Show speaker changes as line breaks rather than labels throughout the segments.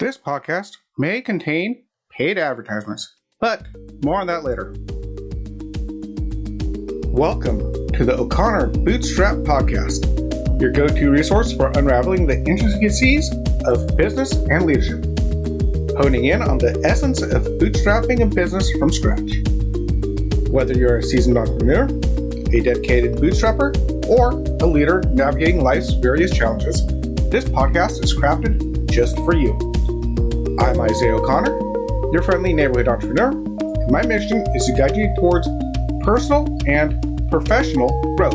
This podcast may contain paid advertisements, but more on that later. Welcome to the O'Connor Bootstrap Podcast, your go-to resource for unraveling the intricacies of business and leadership, honing in on the essence of bootstrapping a business from scratch. Whether you're a seasoned entrepreneur, a dedicated bootstrapper, or a leader navigating life's various challenges, this podcast is crafted just for you. I'm Isaiah O'Connor, your friendly neighborhood entrepreneur, and my mission is to guide you towards personal and professional growth.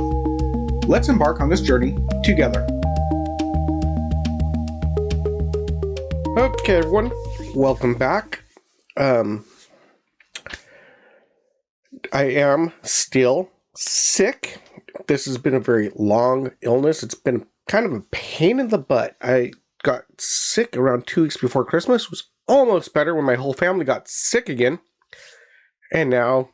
Let's embark on this journey together. Okay, everyone, welcome back. I am still sick. This has been a very long illness. It's been kind of a pain in the butt. I got sick around 2 weeks before Christmas. It was almost better when my whole family got sick again. And now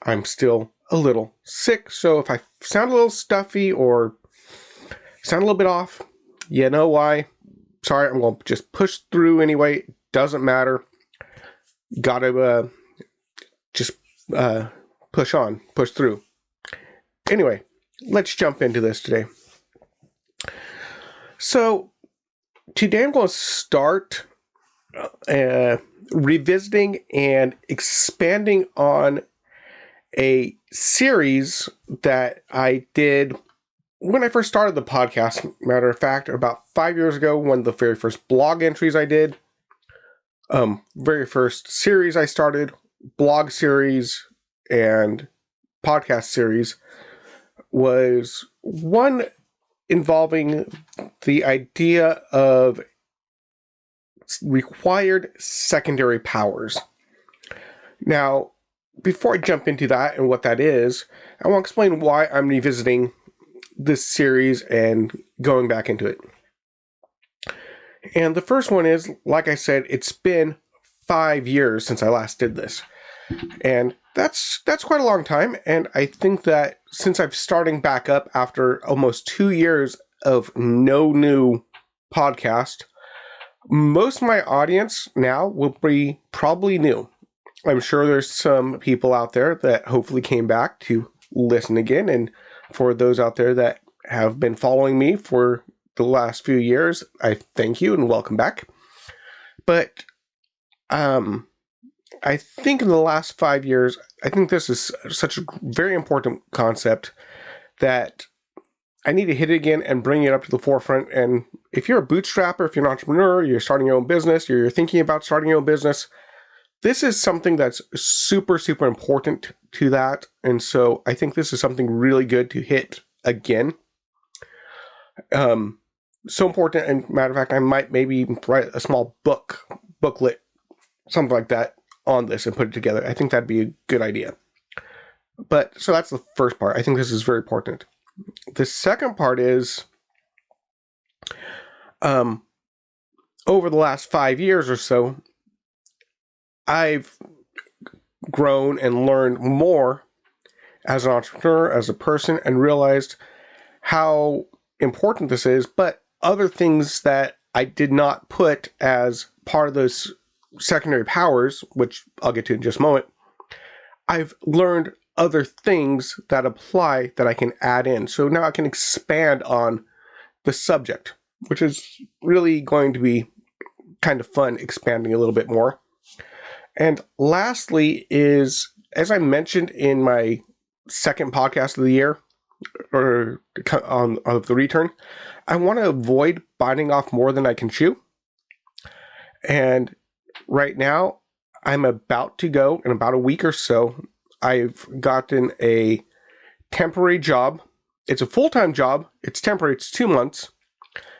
I'm still a little sick. So if I sound a little stuffy or sound a little bit off, you know why. Sorry, I'm going to just push through anyway. Doesn't matter. Gotta just push on, push through. Anyway, let's jump into this today. So, today I'm going to start revisiting and expanding on a series that I did when I first started the podcast. Matter of fact, about 5 years ago, one of the very first blog entries I did, very first series I started, blog series and podcast series, was one involving the idea of required secondary powers. Now, before I jump into that and what that is, I want to explain why I'm revisiting this series and going back into it. And the first one is, like I said, it's been 5 years since I last did this. And that's quite a long time. And I think that since I'm starting back up after almost 2 years of no new podcast, most of my audience now will be probably new. I'm sure there's some people out there that hopefully came back to listen again. And for those out there that have been following me for the last few years, I thank you and welcome back. But I think in the last 5 years, I think this is such a very important concept that I need to hit it again and bring it up to the forefront. And if you're a bootstrapper, if you're an entrepreneur, you're starting your own business, you're thinking about starting your own business, this is something that's super, super important to that. And so I think this is something really good to hit again. So important, and matter of fact, I might maybe even write a small booklet, something like that on this and put it together. I think that'd be a good idea. But so that's the first part. I think this is very important. The second part is, over the last 5 years or so, I've grown and learned more as an entrepreneur, as a person, and realized how important this is, but other things that I did not put as part of those secondary powers, which I'll get to in just a moment, I've learned other things that apply that I can add in. So now I can expand on the subject, which is really going to be kind of fun, expanding a little bit more. And lastly is, as I mentioned in my second podcast of the year, or of the return, I want to avoid biting off more than I can chew. And right now, I'm about to go, in about a week or so, I've gotten a temporary job. It's a full-time job. It's temporary. It's 2 months.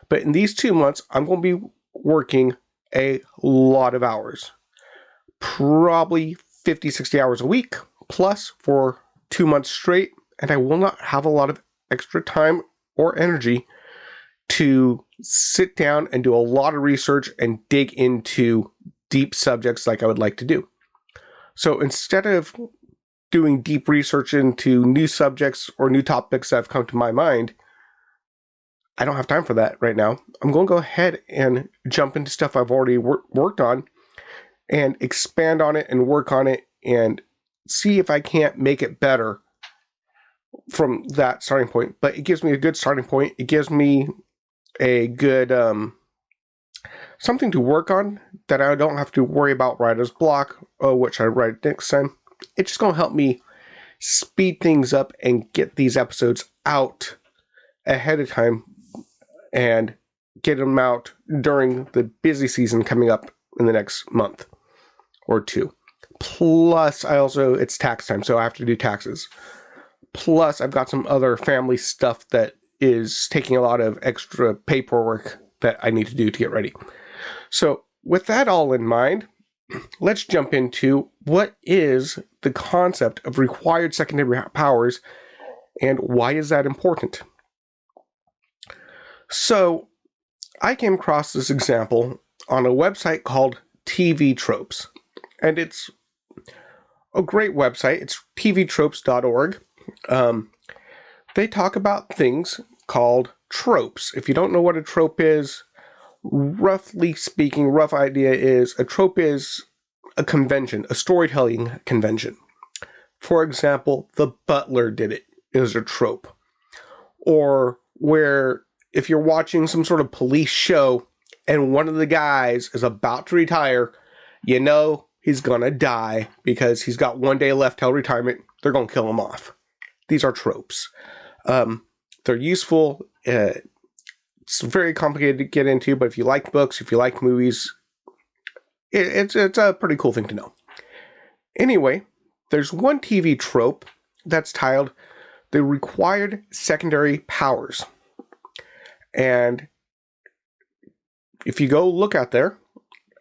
But in these 2 months, I'm going to be working a lot of hours. Probably 50, 60 hours a week, plus for 2 months straight. And I will not have a lot of extra time or energy to sit down and do a lot of research and dig into deep subjects like I would like to do. So instead of doing deep research into new subjects or new topics that have come to my mind, I don't have time for that right now. I'm going to go ahead and jump into stuff I've already worked on and expand on it and work on it and see if I can't make it better from that starting point. But it gives me a good starting point. It gives me a good something to work on that I don't have to worry about writer's block, which I write next time. It's just going to help me speed things up and get these episodes out ahead of time and get them out during the busy season coming up in the next month or two. Plus, it's tax time, so I have to do taxes. Plus, I've got some other family stuff that is taking a lot of extra paperwork that I need to do to get ready. So, with that all in mind, let's jump into what is the concept of required secondary powers and why is that important? So, I came across this example on a website called TV Tropes, and it's a great website. It's tvtropes.org. They talk about things called tropes. If you don't know what a trope is, roughly speaking, rough idea is a trope is a convention, a storytelling convention. For example, The Butler did it is a trope. Or where if you're watching some sort of police show and one of the guys is about to retire, you know he's gonna die because he's got 1 day left till retirement. They're gonna kill him off. These are tropes. They're useful. It's very complicated to get into, but if you like books, if you like movies, it's a pretty cool thing to know. Anyway, there's one TV trope that's titled The Required Secondary Powers. And if you go look at there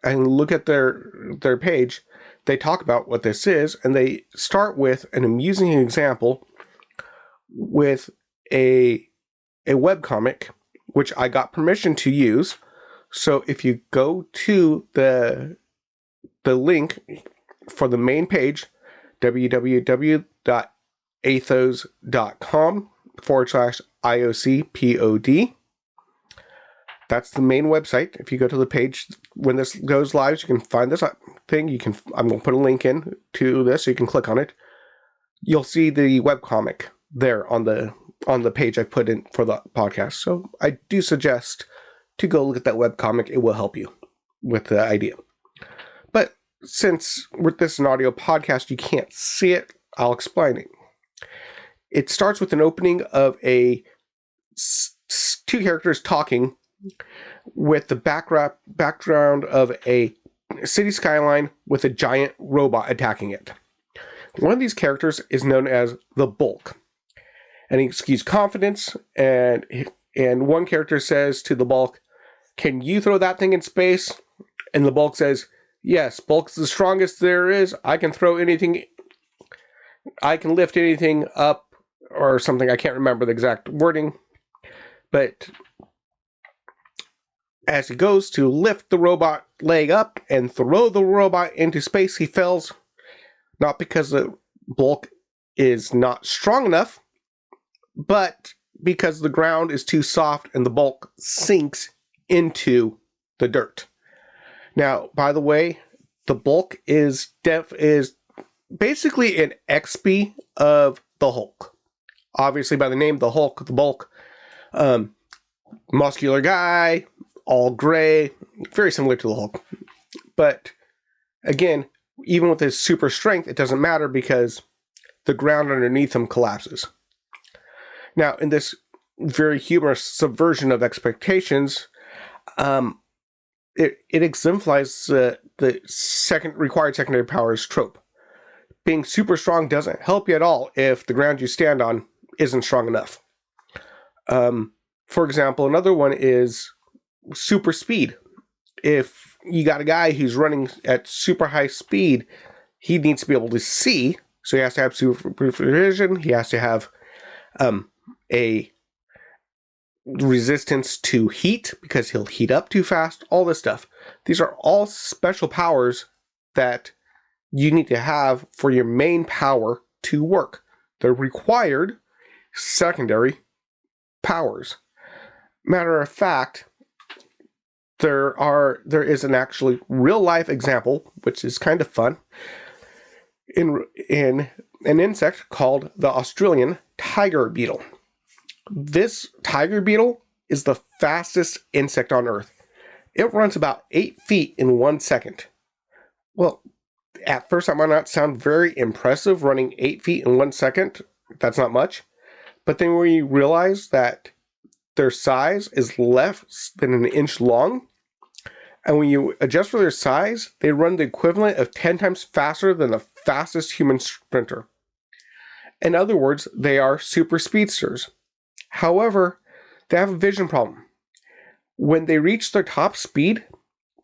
and look at their page, they talk about what this is, and they start with an amusing example with a webcomic, which I got permission to use. So if you go to the link for the main page, www.athos.com/IOCPOD. That's the main website. If you go to the page when this goes live, you can find this thing. I'm going to put a link in to this so you can click on it. You'll see the webcomic there on the page I put in for the podcast. So I do suggest to go look at that webcomic. It will help you with the idea. But since with this an audio podcast, you can't see it, I'll explain it. It starts with an opening of two characters talking with the background of a city skyline with a giant robot attacking it. One of these characters is known as the Bulk, and he exudes confidence, and one character says to the Bulk, "Can you throw that thing in space?" And the Bulk says, "Yes, Bulk's the strongest there is. I can throw anything. I can lift anything up," or something. I can't remember the exact wording. But as he goes to lift the robot leg up and throw the robot into space, he fails. Not because the Bulk is not strong enough, but because the ground is too soft and the Bulk sinks into the dirt. Now, by the way, the Bulk is basically an XP of the Hulk. Obviously, by the name, the Hulk, the Bulk, muscular guy, all gray, very similar to the Hulk. But again, even with his super strength, it doesn't matter because the ground underneath him collapses. Now, in this very humorous subversion of expectations, it exemplifies the required secondary powers trope. Being super strong doesn't help you at all if the ground you stand on isn't strong enough. For example, another one is super speed. If you got a guy who's running at super high speed, he needs to be able to see, so he has to have supervision, he has to have a resistance to heat, because he'll heat up too fast, all this stuff. These are all special powers that you need to have for your main power to work. They're required secondary powers. Matter of fact, there is an actually real life example, which is kind of fun, in an insect called the Australian tiger beetle. This tiger beetle is the fastest insect on Earth. It runs about 8 feet in 1 second. Well, at first that might not sound very impressive, running 8 feet in 1 second. That's not much. But then when you realize that their size is less than an inch long, and when you adjust for their size, they run the equivalent of 10 times faster than the fastest human sprinter. In other words, they are super speedsters. However, they have a vision problem. When they reach their top speed,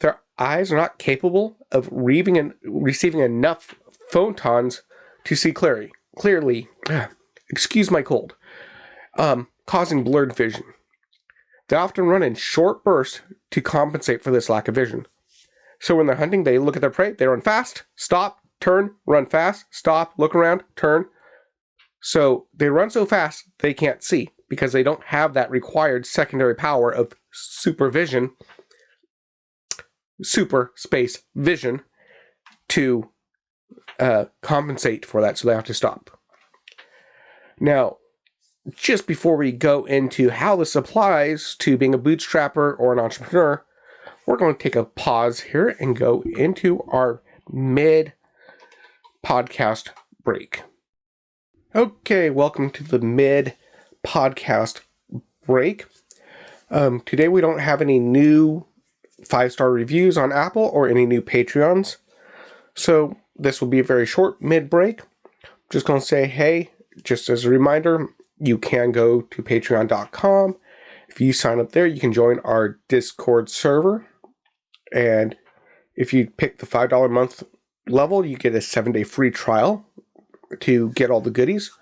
their eyes are not capable of receiving enough photons to see clearly. Excuse my cold. Causing blurred vision. They often run in short bursts to compensate for this lack of vision. So when they're hunting, they look at their prey, they run fast, stop, turn, run fast, stop, look around, turn. So they run so fast they can't see because they don't have that required secondary power of super space vision to compensate for that, so they have to stop. Now, just before we go into how this applies to being a bootstrapper or an entrepreneur, we're going to take a pause here and go into our mid-podcast break. Okay, welcome to the mid-podcast break. Today we don't have any new 5-star reviews on Apple or any new Patreons, so this will be a very short mid-break. Just going to say, hey, just as a reminder, you can go to patreon.com. If you sign up there, you can join our Discord server. And if you pick the $5 a month level, you get a 7-day free trial to get all the goodies.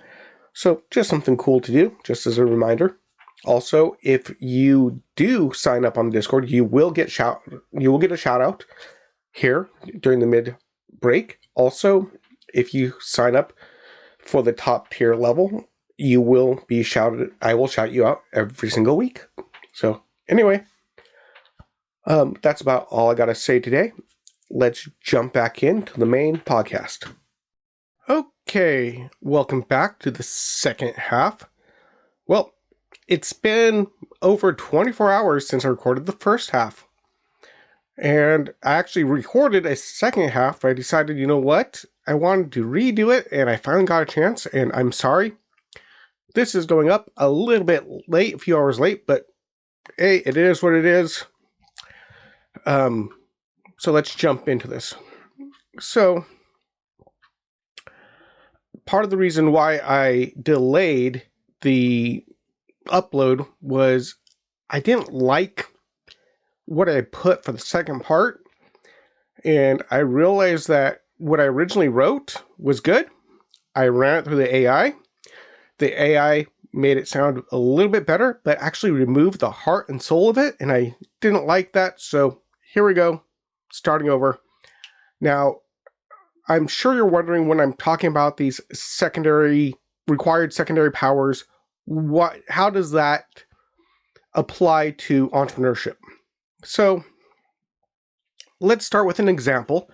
So just something cool to do, just as a reminder. Also, if you do sign up on the Discord, you will get a shout out here during the mid break. Also, if you sign up for the top tier level, you will be shouted. I will shout you out every single week. So anyway, that's about all I got to say today. Let's jump back into the main podcast. Okay, welcome back to the second half. Well, it's been over 24 hours since I recorded the first half. And I actually recorded a second half, but I decided, you know what? I wanted to redo it, and I finally got a chance, and I'm sorry. This is going up a little bit late, a few hours late, but hey, it is what it is. So let's jump into this. So, part of the reason why I delayed the upload was I didn't like what I put for the second part, and I realized that what I originally wrote was good. I ran it through the AI. The AI made it sound a little bit better, but actually removed the heart and soul of it, and I didn't like that, so here we go, starting over. Now, I'm sure you're wondering when I'm talking about these required secondary powers, how does that apply to entrepreneurship? So, let's start with an example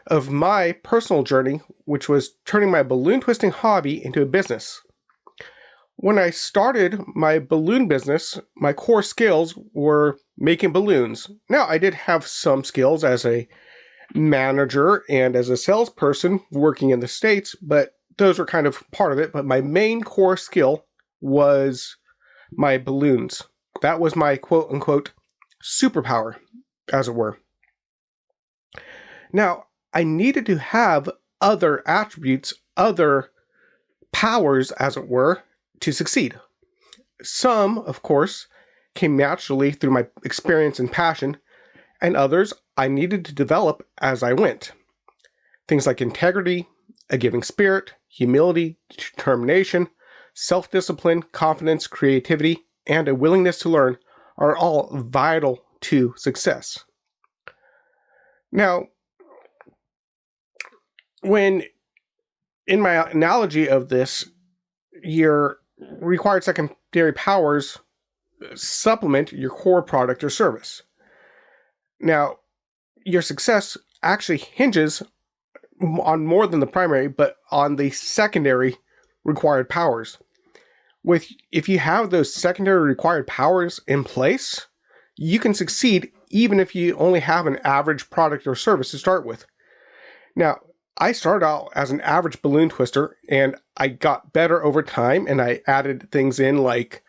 of my personal journey, which was turning my balloon twisting hobby into a business. When I started my balloon business, my core skills were making balloons. Now, I did have some skills as a manager and as a salesperson working in the States, but those were kind of part of it. But my main core skill was my balloons. That was my quote-unquote superpower, as it were. Now, I needed to have other attributes, other powers, as it were, to succeed. Some, of course, came naturally through my experience and passion, and others I needed to develop as I went. Things like integrity, a giving spirit, humility, determination, self-discipline, confidence, creativity, and a willingness to learn are all vital to success. Now, when in my analogy of this, your required secondary powers supplement your core product or service. Now, your success actually hinges on more than the primary, but on the secondary required powers. If you have those secondary required powers in place, you can succeed even if you only have an average product or service to start with. Now, I started out as an average balloon twister, and I got better over time, and I added things in like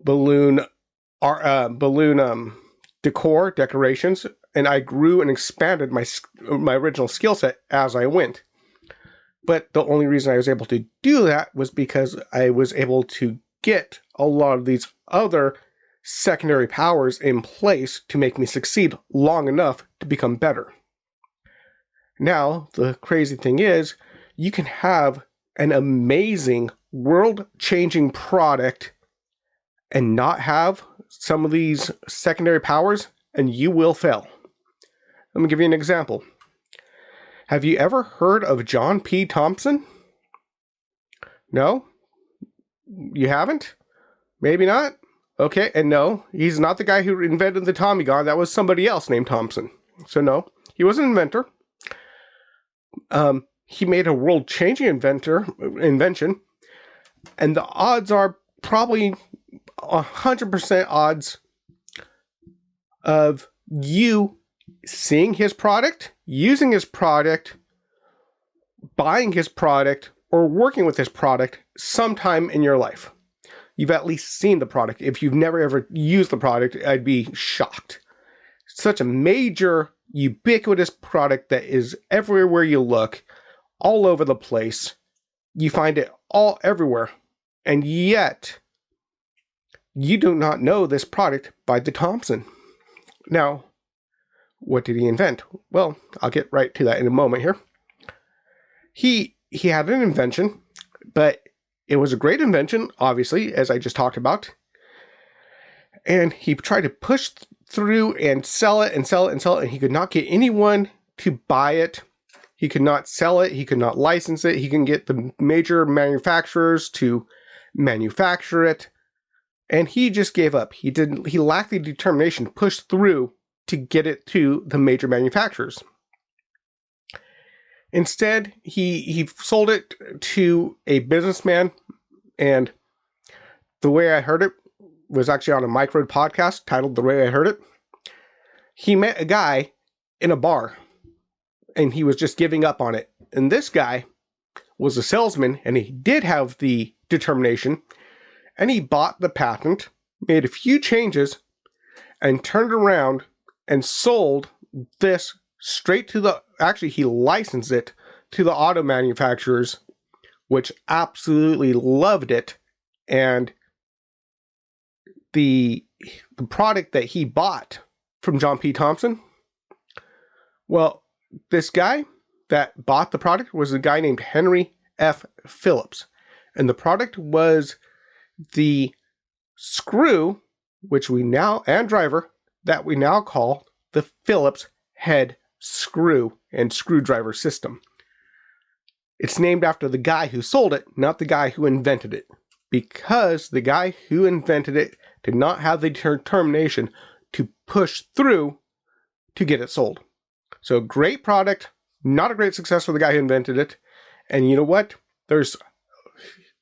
balloon decor, decorations, and I grew and expanded my original skill set as I went. But the only reason I was able to do that was because I was able to get a lot of these other secondary powers in place to make me succeed long enough to become better. Now, the crazy thing is, you can have an amazing, world-changing product and not have some of these secondary powers, and you will fail. Let me give you an example. Have you ever heard of John P. Thompson? No? You haven't? Maybe not? Okay, and no, he's not the guy who invented the Tommy gun. That was somebody else named Thompson. So no, he was an inventor. He made a world-changing invention, and the odds are probably 100% odds of you seeing his product, using his product, buying his product, or working with his product sometime in your life. You've at least seen the product. If you've never ever used the product, I'd be shocked. Such a major, ubiquitous product that is everywhere you look, all over the place. You find it all everywhere. And yet, you do not know this product by the Thompson. Now, what did he invent? Well, I'll get right to that in a moment here. He had an invention, but it was a great invention, obviously, as I just talked about. And he tried to push through and sell it, and he could not get anyone to buy it. He could not sell it. He could not license it. He couldn't get the major manufacturers to manufacture it. And he just gave up. He lacked the determination to push through to get it to the major manufacturers. Instead, he sold it to a businessman, and the way I heard it was actually on a micro podcast titled The Way I Heard It. He met a guy in a bar, and he was just giving up on it. And this guy was a salesman, and he did have the determination, and he bought the patent, made a few changes, and turned around and sold this straight to he licensed it to the auto manufacturers, which absolutely loved it. And the product that he bought from John P. Thompson, well, this guy that bought the product was a guy named Henry F. Phillips. And the product was the screw, and driver, that we now call the Phillips head screw and screwdriver system. It's named after the guy who sold it, not the guy who invented it, because the guy who invented it did not have the determination to push through to get it sold. So great product, not a great success for the guy who invented it. And you know what? There's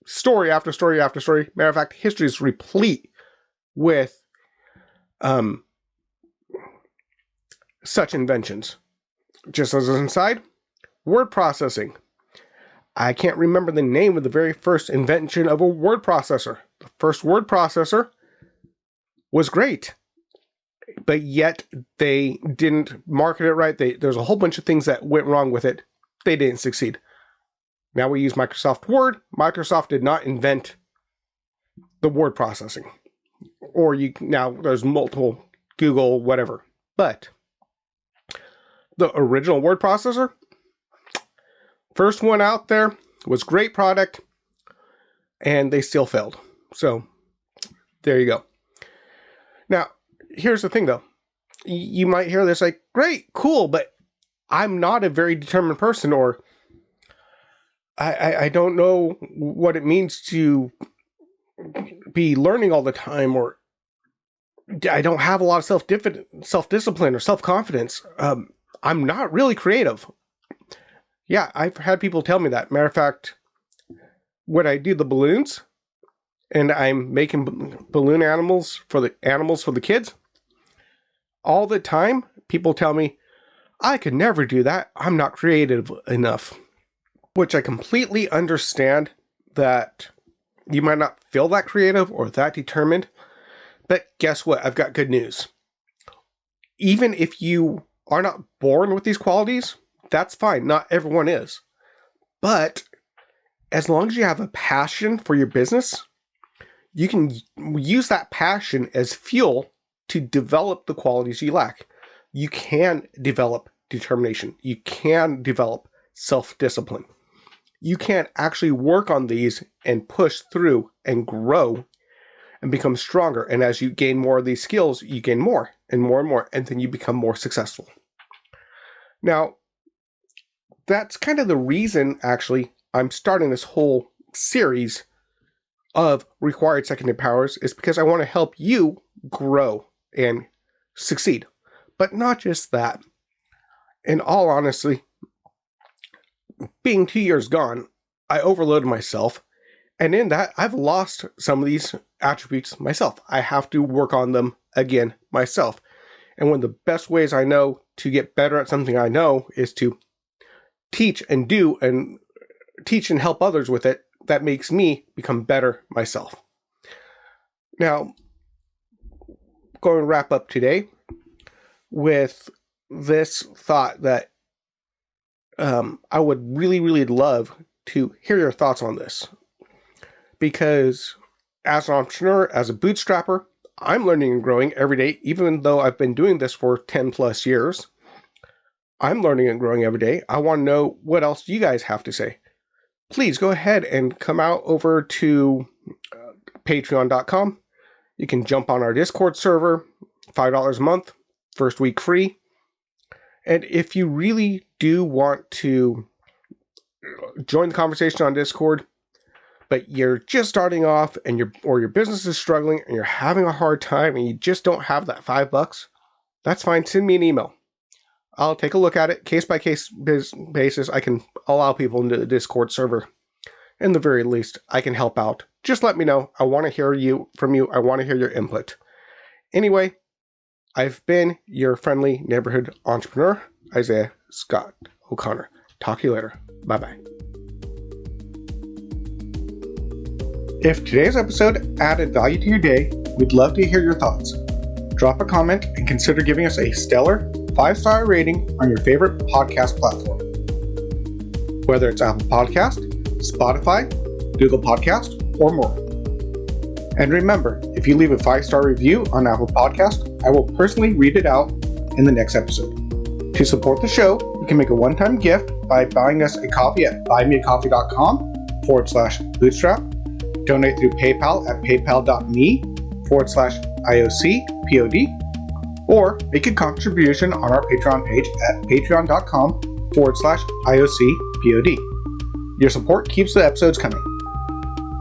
story after story after story. Matter of fact, history is replete with such inventions. Just as an aside, word processing. I can't remember the name of the very first invention of a word processor. The first word processor was great, but yet they didn't market it right. There's a whole bunch of things that went wrong with it. They didn't succeed. Now we use Microsoft Word. Microsoft did not invent the word processing. Now there's multiple, Google, whatever. But the original word processor, first one out there, was great product, and they still failed. So there you go. Now, here's the thing though. You might hear this like, great, cool, but I'm not a very determined person, or I don't know what it means to be learning all the time, or I don't have a lot of self-discipline or self-confidence. I'm not really creative. Yeah, I've had people tell me that. Matter of fact, when I do the balloons and I'm making balloon animals for the kids, all the time people tell me, I could never do that. I'm not creative enough. Which I completely understand that you might not feel that creative or that determined. But guess what? I've got good news. Even if you are not born with these qualities, that's fine. Not everyone is. But as long as you have a passion for your business, you can use that passion as fuel to develop the qualities you lack. You can develop determination. You can develop self-discipline. You can actually work on these and push through and grow and become stronger. And as you gain more of these skills, you gain more and more and more, and then you become more successful. Now, that's kind of the reason, actually, I'm starting this whole series of required secondary powers, is because I want to help you grow and succeed. But not just that. In all honesty, being 2 years gone, I overloaded myself. And in that, I've lost some of these attributes myself. I have to work on them again myself. And one of the best ways I know to get better at something I know is to teach and help others with it. That makes me become better myself. Now, going to wrap up today with this thought that I would really, really love to hear your thoughts on this. Because as an entrepreneur, as a bootstrapper, I'm learning and growing every day, even though I've been doing this for 10 plus years. I'm learning and growing every day. I want to know what else you guys have to say. Please go ahead and come out over to patreon.com. You can jump on our Discord server, $5 a month, first week free. And if you really do want to join the conversation on Discord, but you're just starting off and your business is struggling and you're having a hard time and you just don't have that $5, that's fine. Send me an email. I'll take a look at it. Case by case basis, I can allow people into the Discord server. In the very least, I can help out. Just let me know. I want to hear from you. I want to hear your input. Anyway, I've been your friendly neighborhood entrepreneur, Isaiah Scott O'Connor. Talk to you later. Bye-bye. If today's episode added value to your day, we'd love to hear your thoughts. Drop a comment and consider giving us a stellar 5-star rating on your favorite podcast platform. Whether it's Apple Podcast, Spotify, Google Podcast, or more. And remember, if you leave a 5-star review on Apple Podcast, I will personally read it out in the next episode. To support the show, you can make a one-time gift by buying us a coffee at buymeacoffee.com/bootstrap. Donate through PayPal at paypal.me/IOCPOD, or make a contribution on our Patreon page at patreon.com/IOCPOD. Your support keeps the episodes coming.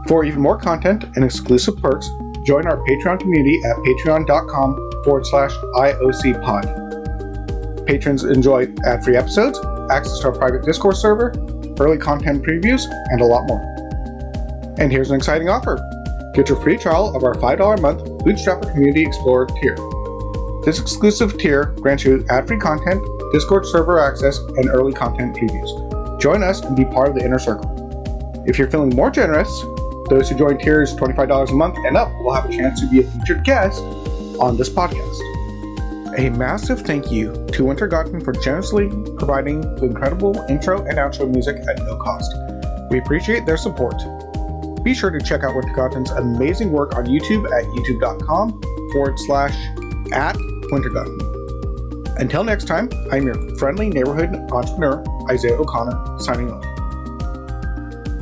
For even more content and exclusive perks, join our Patreon community at patreon.com/IOCPod. Patrons enjoy ad-free episodes, access to our private Discord server, early content previews, and a lot more. And here's an exciting offer. Get your free trial of our $5 a month Bootstrapper Community Explorer tier. This exclusive tier grants you ad-free content, Discord server access, and early content previews. Join us and be part of the inner circle. If you're feeling more generous, those who join tiers $25 a month and up will have a chance to be a featured guest on this podcast. A massive thank you to Wintergotten for generously providing the incredible intro and outro music at no cost. We appreciate their support. Be sure to check out Wintergotten's amazing work on YouTube at youtube.com/@Wintergotten. Until next time, I'm your friendly neighborhood entrepreneur, Isaiah O'Connor, signing off.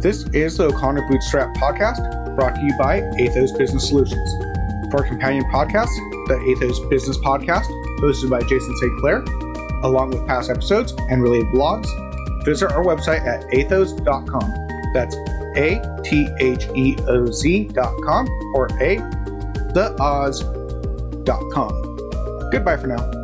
This is the O'Connor Bootstrap Podcast, brought to you by Athos Business Solutions. For our companion podcast, the Athos Business Podcast, hosted by Jason St. Clair, along with past episodes and related blogs, visit our website at athos.com. That's ATHEOZ.com, or the Oz
revisitng.com. Goodbye for now.